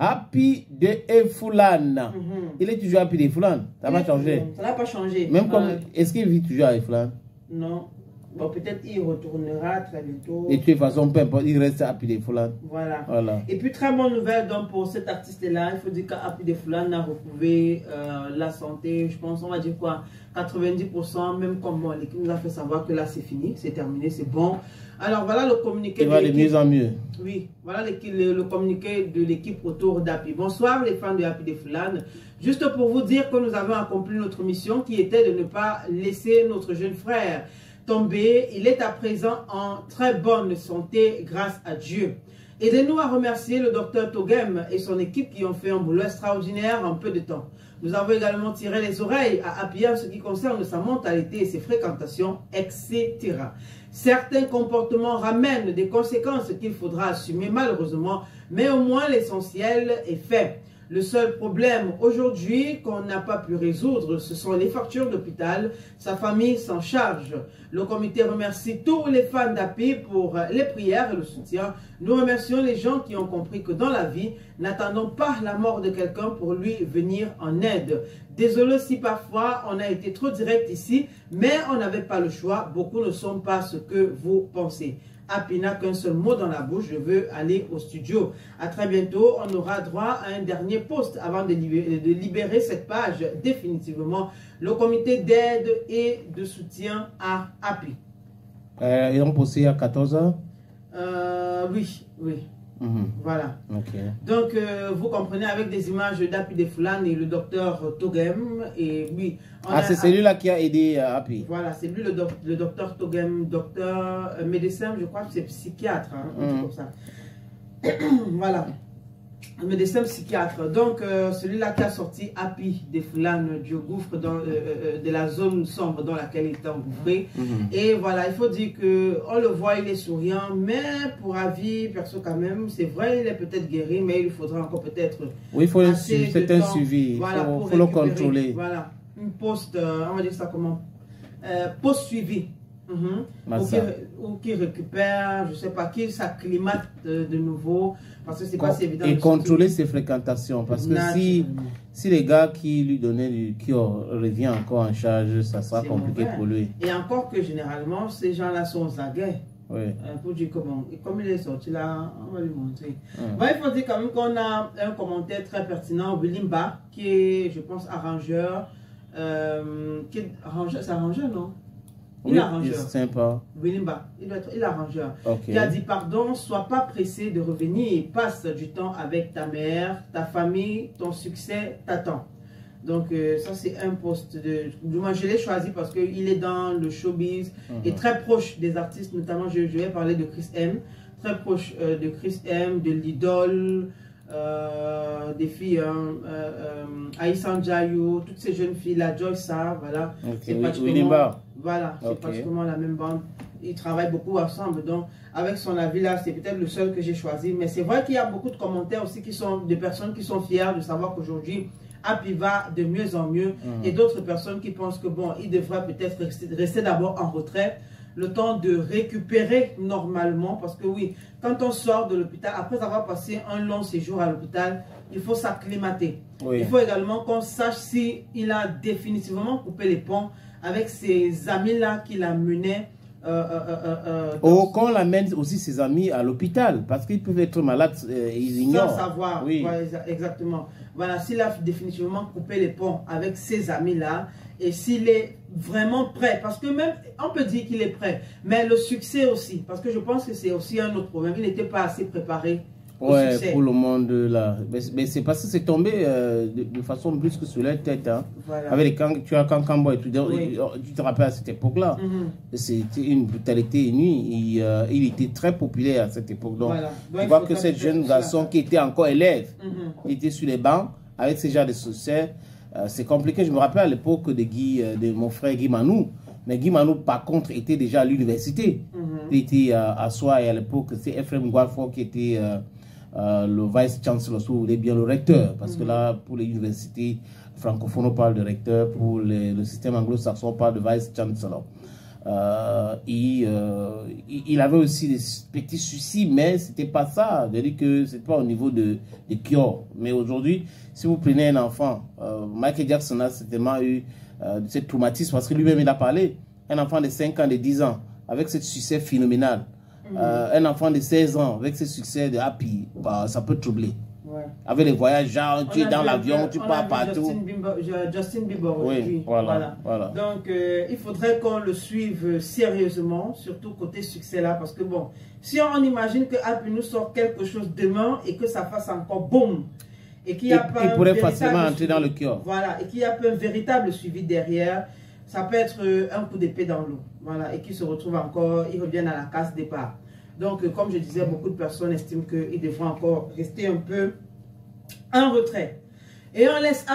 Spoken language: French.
Happy de Efoulan. Il est toujours Happy de Efoulan. Ça n'a pas changé. Ça n'a pas changé. Même comme. Est-ce qu'il vit toujours à Efoulan? Non. Bon, peut-être il retournera très bientôt. Et de toute façon, peu importe, il reste Happy de Efoulan. Voilà. Et puis, très bonne nouvelle donc, pour cet artiste-là. Il faut dire qu'Happy de Efoulan a retrouvé la santé. Je pense, on va dire quoi, 90%. Même comme bon, l'équipe nous a fait savoir que là, c'est fini, c'est terminé, c'est bon. Alors, voilà le communiqué. Il va de mieux en mieux. Oui, voilà le communiqué de l'équipe autour d'Happy. Bonsoir les fans de Happy de Efoulan. Juste pour vous dire que nous avons accompli notre mission qui était de ne pas laisser notre jeune frère tomber. Il est à présent en très bonne santé grâce à Dieu. Aidez-nous à remercier le docteur Togem et son équipe qui ont fait un boulot extraordinaire en peu de temps. Nous avons également tiré les oreilles à Happy en ce qui concerne sa mentalité et ses fréquentations, etc. Certains comportements ramènent des conséquences qu'il faudra assumer malheureusement, mais au moins l'essentiel est fait. Le seul problème aujourd'hui qu'on n'a pas pu résoudre, ce sont les factures d'hôpital. Sa famille s'en charge. Le comité remercie tous les fans d'Happy pour les prières et le soutien. Nous remercions les gens qui ont compris que dans la vie, n'attendons pas la mort de quelqu'un pour lui venir en aide. Désolé si parfois on a été trop direct ici, mais on n'avait pas le choix. Beaucoup ne sont pas ce que vous pensez. Happy n'a qu'un seul mot dans la bouche, je veux aller au studio. À très bientôt, on aura droit à un dernier post avant de libérer cette page définitivement. Le comité d'aide et de soutien à Happy. Ils ont posté à 14 h? Oui. Voilà. Okay. Donc, vous comprenez avec des images d'Happy de Efoulan et le docteur Togem. Et oui. C'est celui-là qui a aidé Happy. Voilà, c'est lui le docteur Togem, docteur médecin, je crois que c'est psychiatre, hein, un truc comme ça. Voilà. Médecin psychiatre. Donc, celui-là qui a sorti Happy de Efoulan du gouffre de la zone sombre dans laquelle il était engouffré. Et voilà, il faut dire qu'on le voit, il est souriant, mais pour avis, perso quand même, c'est vrai, il est peut-être guéri, mais il faudra encore peut-être... Oui, il faut un suivi, voilà, il faut le contrôler. Voilà, une poste, on va dire ça comment, poste suivi. Ou qui récupère, je ne sais pas, qui s'acclimate de nouveau, parce que c'est pas si évident. Et contrôler ses fréquentations, parce que si les gars qui lui donnaient du cure revient encore en charge, ça sera compliqué pour lui. Et encore que généralement, ces gens-là sont aux aguets. Oui. Pour dire comment, et comme il est sorti là, on va lui montrer. Bon, il faut dire quand même qu'on a un commentaire très pertinent, Willimba, qui est, je pense, arrangeur. C'est arrangeur, non? Il est arrangeur. C'est sympa. Willimba, il est arrangeur. Okay. Il a dit pardon, sois pas pressé de revenir, passe du temps avec ta mère, ta famille, ton succès t'attend. Donc ça c'est un poste du moins je l'ai choisi parce qu'il est dans le showbiz et très proche des artistes, notamment je vais parler de Chris M, très proche de Chris M, de l'idole, des filles, Aïssa Ndiaye, toutes ces jeunes filles, la Joyce, voilà. Okay. Voilà, c'est pratiquement la même bande. Ils travaillent beaucoup ensemble. Donc, avec son avis là, c'est peut-être le seul que j'ai choisi. Mais c'est vrai qu'il y a beaucoup de commentaires aussi qui sont des personnes qui sont fières de savoir qu'aujourd'hui, Happy va de mieux en mieux. Et d'autres personnes qui pensent que bon, il devrait peut-être rester d'abord en retrait, le temps de récupérer normalement. Parce que oui, quand on sort de l'hôpital, après avoir passé un long séjour à l'hôpital, il faut s'acclimater. Il faut également qu'on sache s'il a définitivement coupé les ponts avec ses amis-là qui la menaient. Qu'on amène aussi ses amis à l'hôpital, parce qu'ils peuvent être malades et ils ignorent. Sans savoir, oui. Ouais, exactement. Voilà, s'il a définitivement coupé les ponts avec ses amis-là, et s'il est vraiment prêt, parce que même, on peut dire qu'il est prêt, mais le succès aussi, parce que je pense que c'est aussi un autre problème, il n'était pas assez préparé. Ouais, pour le monde là. Mais c'est parce que c'est tombé de façon brusque sur la tête. Hein. Voilà. Avec tu as Kankambo et tout. Tu te rappelles à cette époque-là. C'était une brutalité inouïe. Il était très populaire à cette époque. Donc, tu vois que ce jeune garçon qui était encore élève, il était sur les bancs avec ce genre de succès. C'est compliqué. Je me rappelle à l'époque de mon frère Guy Manou. Mais Guy Manou, par contre, était déjà à l'université. Il était à Soi et à l'époque, c'est Ephraim Gualfort qui était le vice-chancellor, si vous voulez bien, le recteur. Parce que là, pour les universités francophones, on parle de recteur. Pour le système anglo-saxon, on parle de vice-chancellor. il avait aussi des petits soucis, mais c'était pas ça. C'est-à-dire que c'est pas au niveau de cure. Mais aujourd'hui, si vous prenez un enfant, Michael Jackson a certainement eu ce traumatisme parce que lui-même il a parlé. Un enfant de 5 ans, de 10 ans, avec ce succès phénoménal. Un enfant de 16 ans, avec ce succès de Happy, bah, ça peut troubler. Ouais. Avec les voyages, genre, tu es dans l'avion, tu pars partout. Justin Bieber, oui, voilà. Donc, il faudrait qu'on le suive sérieusement, surtout côté succès là, parce que bon, si on imagine que Happy nous sort quelque chose demain et que ça fasse encore boum, et qu'il y a pas il pourrait facilement entrer dans le cœur. Voilà, et qu'il y a pas un véritable suivi derrière, ça peut être un coup d'épée dans l'eau, voilà, et qu'il se retrouve encore, il revient à la case départ. Donc, comme je disais, beaucoup de personnes estiment qu'ils devront encore rester un peu en retrait. Et on laisse